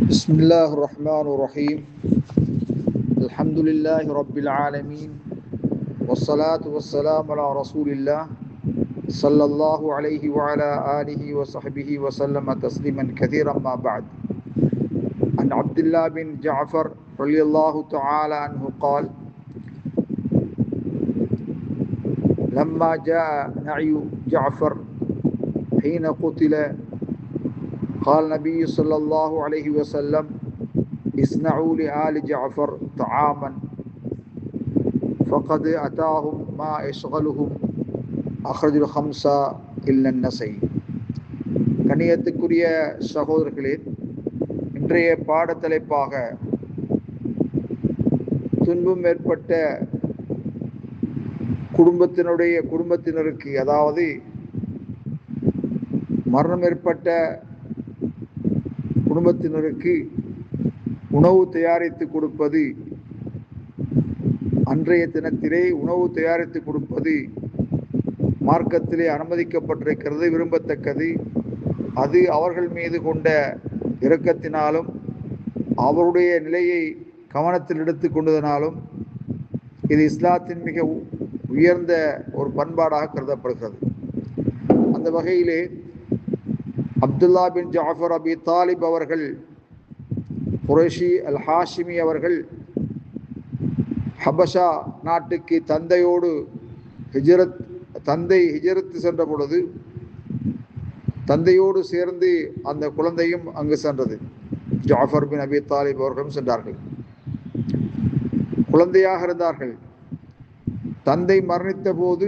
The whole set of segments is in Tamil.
بسم الله الرحمن الرحيم. الحمد لله رب العالمين والصلاة والسلام على رسول الله صلى الله عليه وعلى آله وصحبه وسلم تسليما كثيرا. ما بعد، عن عبد الله بن جعفر رضي الله تعالى عنه قال: لما جاء نعي جعفر حين قتل قال النبي صلى الله عليه وسلم: اصنعوا لآل جعفر طعاما فقد أتاهم ما يشغلهم أخرج الخمسة إلا النسائي. கண்ணியத்துக்குரிய சகோதரர்களே, இன்றைய பாடத்தலைப்பாக துன்பம் ஏற்பட்ட குடும்பத்தினருக்கு, அதாவது மரணம் ஏற்பட்ட குடும்பத்தினருக்கு உணவு தயாரித்து கொடுப்பது, அன்றைய தினத்திலே உணவு தயாரித்து கொடுப்பது மார்க்கத்திலே அனுமதிக்கப்பட்டிருக்கிறது, விரும்பத்தக்கது. அது அவர்கள் மீது கொண்ட இரக்கத்தினாலும் அவருடைய நிலையை கவனத்தில் எடுத்து கொண்டதனாலும் இது இஸ்லாத்தின் மிக உயர்ந்த ஒரு பண்பாடாக கருதப்படுகிறது. அந்த வகையிலே அப்துல்லா பின் ஜாஃபர் அபி தாலிப் அவர்கள், குறைஷி அல் ஹாஷிமி அவர்கள் ஹபஷா நாட்டுக்கு தந்தை ஹிஜரத்து சென்ற பொழுது தந்தையோடு சேர்ந்து அந்த குழந்தையும் அங்கு சென்றது. ஜாஃபர் பின் அபி தாலிப் அவர்களும் சென்றார்கள். குழந்தையாக இருந்தார்கள். தந்தை மரணித்த போது,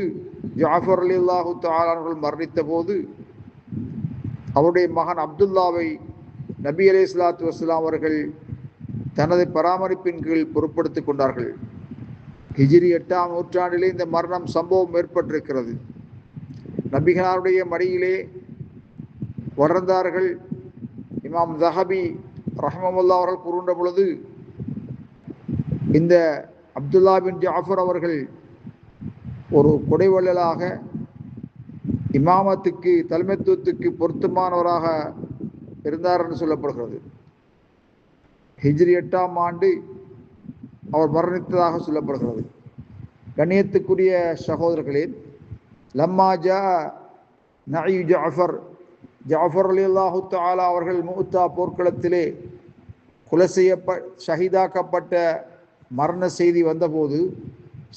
ஜாஃபர் ரலியல்லாஹு தஆலா அவர்கள் மரணித்த போது, அவருடைய மகன் அப்துல்லாவை நபி அலைஹிஸ்ஸலாத்து வஸ்ஸலாம் அவர்கள் தனது பராமரிப்பின் கீழ் பொறுப்படுத்திக் கொண்டார்கள். ஹிஜ்ரி 8ஆம் நூற்றாண்டிலே இந்த மரணம் சம்பவம் ஏற்பட்டிருக்கிறது. நபிகளாருடைய மடியிலே வளர்ந்தார்கள். இமாம் ஸஹபி ரஹ்மத்துல்லாஹி அவர்கள் கூறுகின்ற பொழுது, இந்த அப்துல்லா பின் ஜாஃபர் அவர்கள் ஒரு கொடைவள்ளலாக, இமாமத்துக்கு, தலைமைத்துவத்துக்கு பொருத்தமானவராக இருந்தார் என்று சொல்லப்படுகிறது. ஹிஜ்ரி 8ஆம் ஆண்டு அவர் மரணித்ததாக சொல்லப்படுகிறது. கண்ணியத்துக்குரிய சகோதரர்களே, லம்மா ஜா நஇ ஜாஃபர் ரலியல்லாஹு தஆலா அவர்கள் முஅத்தா போர்க்களத்திலே ஷஹீதாக்கப்பட்ட மரண செய்தி வந்தபோது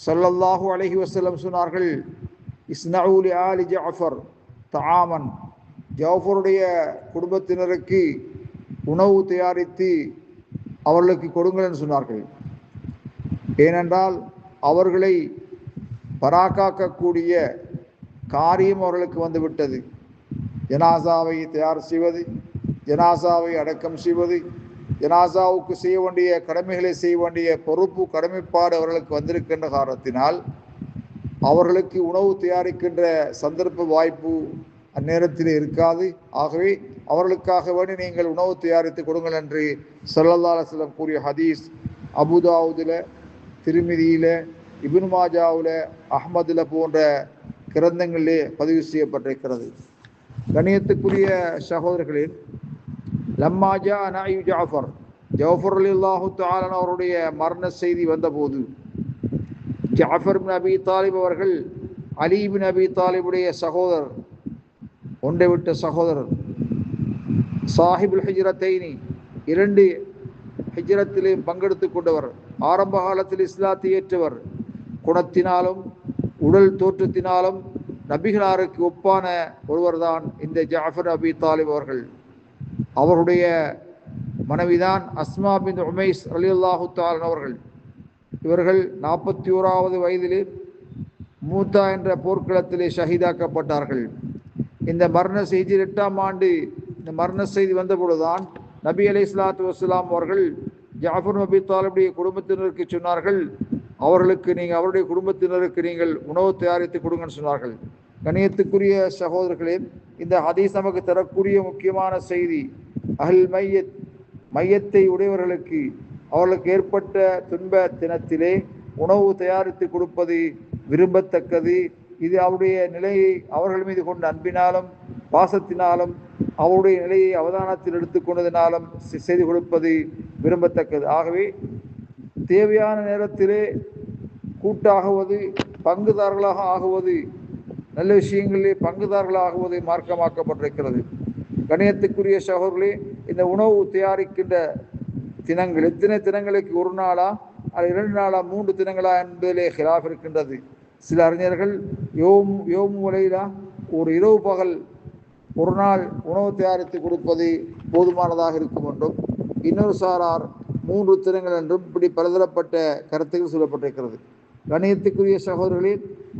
ஸல்லல்லாஹு அலைஹி வஸல்லம் சொன்னார்கள்: இஸ்னஉ லிஆலி ஜாஃபர் தஆமன், ஜாஃபருடைய குடும்பத்தினருக்கு உணவு தயாரித்து அவர்களுக்கு கொடுங்கள் என்று சொன்னார்கள். ஏனென்றால் அவர்களை பராக்காக்கக்கூடிய காரியம் அவர்களுக்கு வந்துவிட்டது. ஜனாசாவை தயார் செய்வது, ஜனாசாவை அடக்கம் செய்வது, ஜனாசாவுக்கு செய்ய வேண்டிய கடமைகளை செய்ய வேண்டிய பொறுப்பு, கடமைப்பாடு அவர்களுக்கு வந்திருக்கின்ற காரணத்தினால் அவர்களுக்கு உணவு தயாரிக்கின்ற சந்தர்ப்ப வாய்ப்பு அந்நேரத்தில் இருக்காது. ஆகவே அவர்களுக்காக வேண்டி நீங்கள் உணவு தயாரித்து கொடுங்கள் என்று ஸல்லல்லாஹு அலைஹி வஸல்லம் கூறிய ஹதீஸ் அபுதாவுதில், திருமிதியில், இப்னு மாஜாவில், அஹ்மதில் போன்ற கிரந்தங்களிலே பதிவு செய்யப்பட்டிருக்கிறது. கண்ணியத்துக்குரிய சகோதரர்களே, லம்மா ஜா நஇ ஜாஃபர் ரலியல்லாஹு தஆலா அவருடைய மரண செய்தி வந்தபோது, ஜாஃபர் பின் அபி தாலிப் அவர்கள் அலி பின் அபி தாலிபுடைய சகோதரர், ஒன்றை விட்ட சகோதரர், சாஹிபுல் ஹிஜ்ரத்தைனி, 2 ஹிஜ்ரத்திலே பங்கெடுத்து கொண்டவர், ஆரம்ப காலத்தில் இஸ்லாத்தை ஏற்றவர், குணத்தினாலும் உடல் தோற்றத்தினாலும் நபிகளாருக்கு ஒப்பான ஒருவர்தான் இந்த ஜாஃபர் அபி தாலிப் அவர்கள். அவருடைய மனைவிதான் அஸ்மா பின் உமைஸ் ரலியல்லாஹு தஆலா அவர்கள். இவர்கள் 41வது வயதிலே மூத்தா என்ற போர்க்களத்திலே ஷஹீதாக்கப்பட்டார்கள். இந்த மரண செய்தி 8ஆம் ஆண்டு இந்த மரண செய்தி வந்த பொழுதுதான் நபி அலைஹிஸ்ஸலாத்து வஸ்ஸலாம் அவர்கள் ஜாஃபர் அபி தாலிபுடைய குடும்பத்தினருக்கு சொன்னார்கள், அவருடைய குடும்பத்தினருக்கு நீங்கள் உணவு தயாரித்து கொடுங்கன்னு சொன்னார்கள். கண்ணியத்துக்குரிய சகோதரர்களே, இந்த ஹதீஸ் நமக்கு தரக்கூடிய முக்கியமான செய்தி, அஹ்ல் மையத்தை உடையவர்களுக்கு அவர்களுக்கு ஏற்பட்ட துன்ப தினத்திலே உணவு தயாரித்து கொடுப்பது விரும்பத்தக்கது. இது அவருடைய நிலையை அவர்கள் மீது கொண்ட அன்பினாலும் பாசத்தினாலும் அவருடைய நிலையை அவதானத்தில் எடுத்துக்கொண்டதினாலும் செய்து கொடுப்பது விரும்பத்தக்கது. ஆகவே தேவையான நேரத்திலே கூட்டாகுவது, பங்குதாரர்களாக ஆகுவது, நல்ல விஷயங்களிலே பங்குதாரர்களாகுவது மார்க்கமாக்கப்பட்டிருக்கிறது. கணியத்துக்குரிய சகோதரர்களே, இந்த உணவு தயாரிக்கின்ற தினங்கள் எத்தனை தினங்களுக்கு, ஒரு நாளா அது 2 நாளா 3 தினங்களா என்பதிலே ஹிலாஃப் இருக்கின்றது. சில அறிஞர்கள் யோம் முலையிலா ஒரு இரவு பகல் ஒரு நாள் உணவு தயாரித்து கொடுப்பது போதுமானதாக இருக்கும் என்றும், இன்னொரு சாரார் 3 தினங்கள் என்றும் இப்படி பலதரப்பட்ட கருத்துக்கள் சொல்லப்பட்டிருக்கிறது. கணியத்துக்குரிய சகோதரர்களே,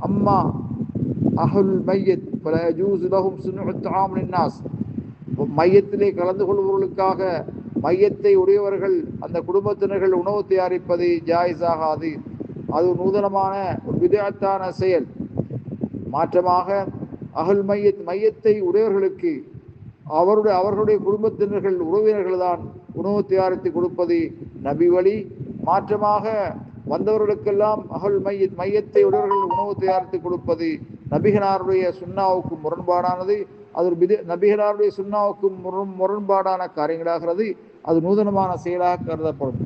அம்மா அஹுல் மையத் பல யஜூஸு லஹும் சுன்உத் தஆம் லின்னாஸ், மையத்திலே கலந்து கொள்பவர்களுக்காக மையத்தை உடையவர்கள் அந்த குடும்பத்தினர்கள் உணவு தயாரிப்பது ஜாயிஸ் ஆகாது. அது நூதனமான விதத்தான செயல். மாற்றமாக அகல் மையத்தை உடையவர்களுக்கு அவர்களுடைய குடும்பத்தினர்கள் உறவினர்கள் தான் உணவு தயாரித்து கொடுப்பது நபி வழி. மாற்றமாக வந்தவர்களுக்கெல்லாம் அகல் மையத்தை உடையவர்கள் உணவு தயாரித்து கொடுப்பது நபிகளாருடைய சுன்னாவுக்கும் முரண்பாடானது. அது ஒரு நபிகளாருடைய சுன்னாவுக்கும் முரண்பாடான காரியங்களாகிறது. அது நூதனமான செயலாக கருதப்படும்.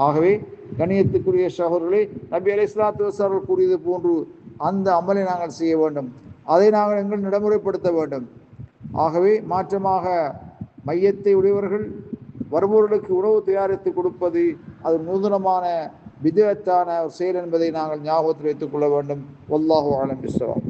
ஆகவே கணியத்துக்குரிய சகோதரர்களே, நபி அலைஹிஸ்ஸலாத்து வஸலாம் கூறியது போன்று அந்த அமலை நாங்கள் செய்ய வேண்டும், அதை நாங்கள் எங்கள் நடைமுறைப்படுத்த வேண்டும். ஆகவே மாற்றமாக மையத்தை உடையவர்கள் வருபவர்களுக்கு உணவு தயாரித்து கொடுப்பது அது நூதனமான பிதஅத்தான செயல் என்பதை நாங்கள் ஞாபகத்தில் வைத்துக் கொள்ள வேண்டும். வல்லாஹு அலம் பிஸ்ஸவாப்.